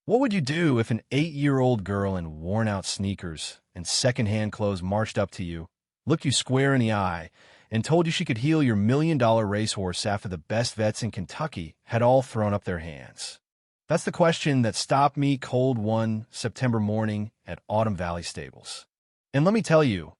What would you do if an 8-year-old girl in worn-out sneakers and secondhand clothes marched up to you, looked you square in the eye, and told you she could heal your million-dollar racehorse after the best vets in Kentucky had all thrown up their hands? That's the question that stopped me cold one September morning at Autumn Valley Stables. And let me tell you,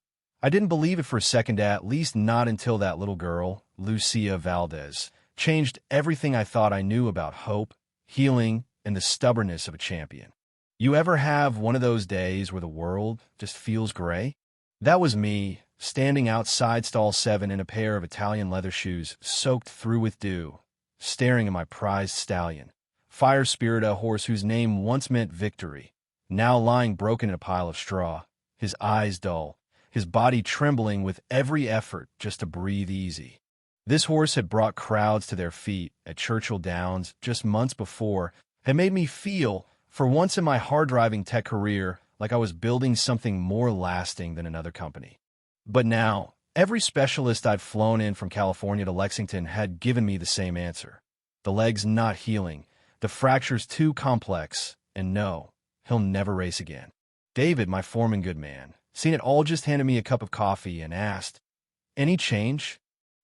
I didn't believe it for a second, at least not until that little girl, Lucia Valdez, changed everything I thought I knew about hope, healing, and the stubbornness of a champion. You ever have one of those days where the world just feels gray? That was me, standing outside stall 7 in a pair of Italian leather shoes soaked through with dew, staring at my prized stallion, Fire Spirit, a horse whose name once meant victory, now lying broken in a pile of straw, his eyes dull, his body trembling with every effort just to breathe easy. This horse had brought crowds to their feet at Churchill Downs just months before, had made me feel, for once in my hard-driving tech career, like I was building something more lasting than another company. But now, every specialist I'd flown in from California to Lexington had given me the same answer. The leg's not healing, the fracture's too complex, and no, he'll never race again. David, my foreman good man, seen it all, just handed me a cup of coffee and asked, "Any change?"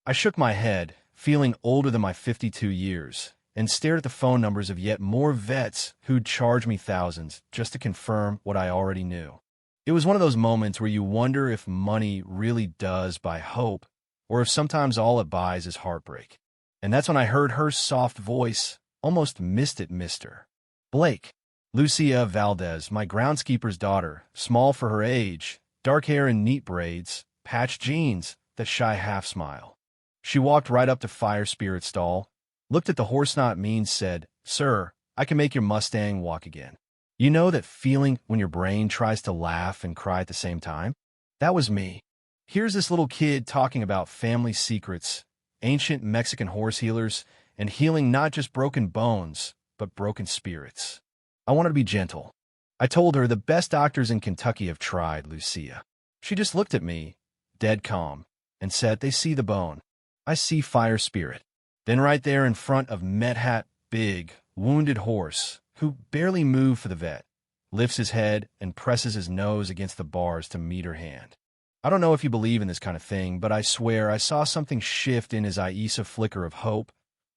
I shook my head, feeling older than my 52 years, and stared at the phone numbers of yet more vets who'd charge me thousands just to confirm what I already knew. It was one of those moments where you wonder if money really does buy hope, or if sometimes all it buys is heartbreak. And that's when I heard her soft voice, almost missed it, Mr. Blake. Lucia Valdez, my groundskeeper's daughter, small for her age, dark hair in neat braids, patched jeans, that shy half-smile. She walked right up to Fire Spirit's stall, looked at the horse, not mean, said, "Sir, I can make your Mustang walk again." You know that feeling when your brain tries to laugh and cry at the same time? That was me. Here's this little kid talking about family secrets, ancient Mexican horse healers, and healing not just broken bones, but broken spirits. I wanted to be gentle. I told her the best doctors in Kentucky have tried, Lucia. She just looked at me, dead calm, and said, "They see the bone. I see Fire Spirit." Then right there in front of Methat, big, wounded horse, who barely moved for the vet, lifts his head and presses his nose against the bars to meet her hand. I don't know if you believe in this kind of thing, but I swear I saw something shift in his eyes, a flicker of hope,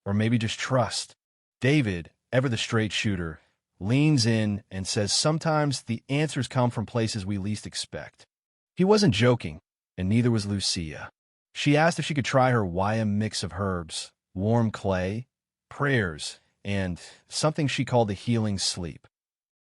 or maybe just trust. David, ever the straight shooter, leans in and says sometimes the answers come from places we least expect. He wasn't joking, and neither was Lucia. She asked if she could try her YM mix of herbs, warm clay, prayers, and something she called the healing sleep.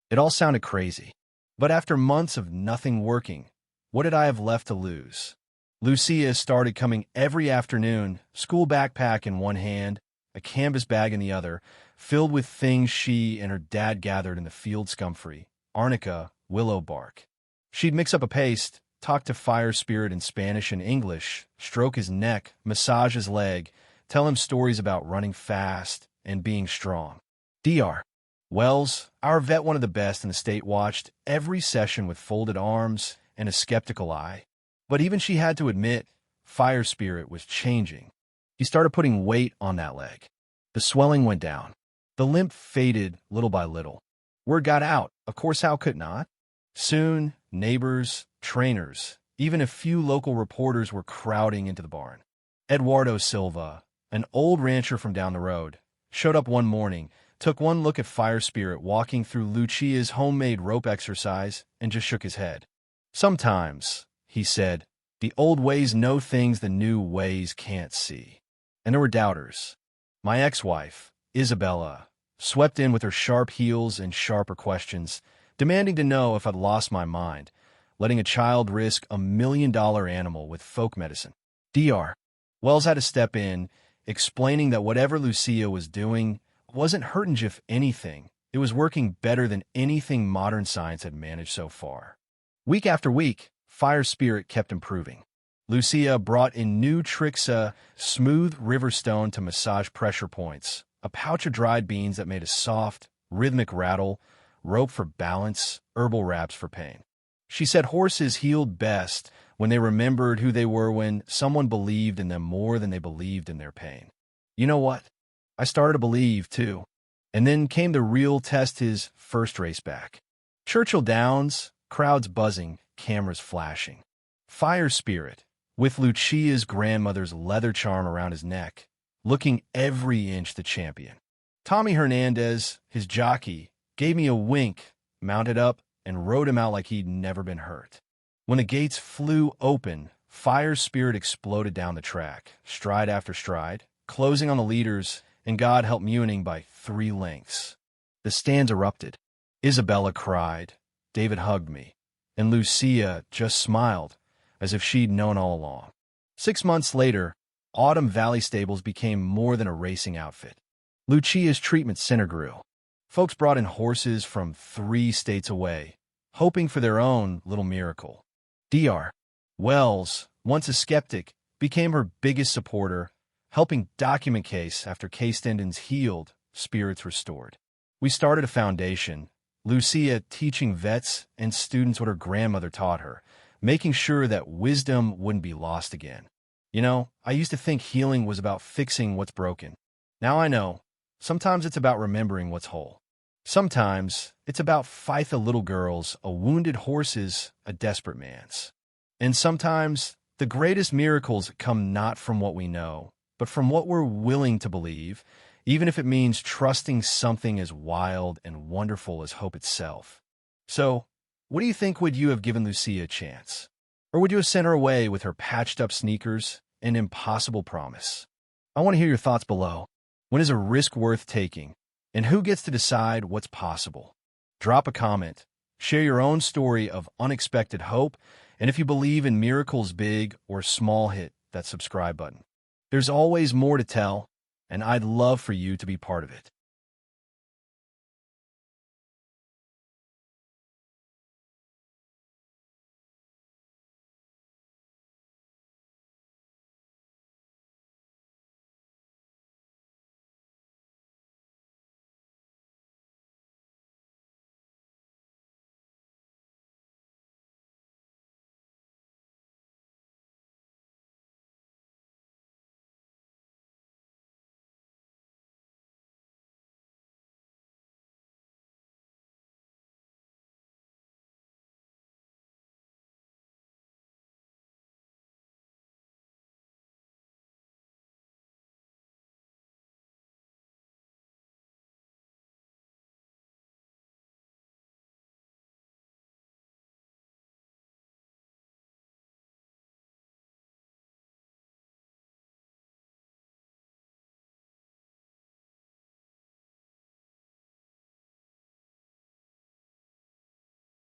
It all sounded crazy, but after months of nothing working, what did I have left to lose? Lucia started coming every afternoon, school backpack in one hand, a canvas bag in the other, filled with things she and her dad gathered in the field: scumfrey, arnica, willow bark. She'd mix up a paste, talk to Fire Spirit in Spanish and English, stroke his neck, massage his leg, tell him stories about running fast and being strong. Dr. Wells, our vet, one of the best in the state, watched every session with folded arms and a skeptical eye. But even she had to admit, Fire Spirit was changing. He started putting weight on that leg. The swelling went down. The limp faded little by little. Word got out. Of course, how could not? Soon, neighbors, trainers, even a few local reporters were crowding into the barn. Eduardo Silva, an old rancher from down the road, showed up one morning, took one look at Fire Spirit walking through Lucia's homemade rope exercise, and just shook his head. "Sometimes," he said, "the old ways know things the new ways can't see." And there were doubters. My ex-wife, Isabella, swept in with her sharp heels and sharper questions, demanding to know if I'd lost my mind, letting a child risk $1 million animal with folk medicine. Dr. Wells had to step in, explaining that whatever Lucia was doing wasn't hurting. If anything, it was working better than anything modern science had managed so far. Week after week, Fire Spirit kept improving. Lucia brought in new tricks: a smooth river stone to massage pressure points, a pouch of dried beans that made a soft, rhythmic rattle, rope for balance, herbal wraps for pain. She said horses healed best when they remembered who they were, when someone believed in them more than they believed in their pain. You know what? I started to believe, too. And then came the real test, his first race back. Churchill Downs, crowds buzzing, cameras flashing. Fire Spirit, with Lucia's grandmother's leather charm around his neck, looking every inch the champion. Tommy Hernandez, his jockey, gave me a wink, mounted up, and rode him out like he'd never been hurt. When the gates flew open, Fire Spirit exploded down the track, stride after stride, closing on the leaders, and God help Muning by 3 lengths. The stands erupted. Isabella cried, David hugged me, and Lucia just smiled, as if she'd known all along. 6 months later, Autumn Valley Stables became more than a racing outfit. Lucia's treatment center grew. Folks brought in horses from 3 states away, hoping for their own little miracle. Dr. Wells, once a skeptic, became her biggest supporter, helping document case after case tendons healed, spirits restored. We started a foundation, Lucia teaching vets and students what her grandmother taught her, making sure that wisdom wouldn't be lost again. You know, I used to think healing was about fixing what's broken. Now I know, sometimes it's about remembering what's whole. Sometimes it's about fight the little girls, a wounded horse's, a desperate man's. And sometimes the greatest miracles come not from what we know, but from what we're willing to believe, even if it means trusting something as wild and wonderful as hope itself. So, what do you think? Would you have given Lucia a chance? Or would you have sent her away with her patched-up sneakers and impossible promise? I want to hear your thoughts below. When is a risk worth taking? And who gets to decide what's possible? Drop a comment, share your own story of unexpected hope, and if you believe in miracles big or small, hit that subscribe button. There's always more to tell, and I'd love for you to be part of it.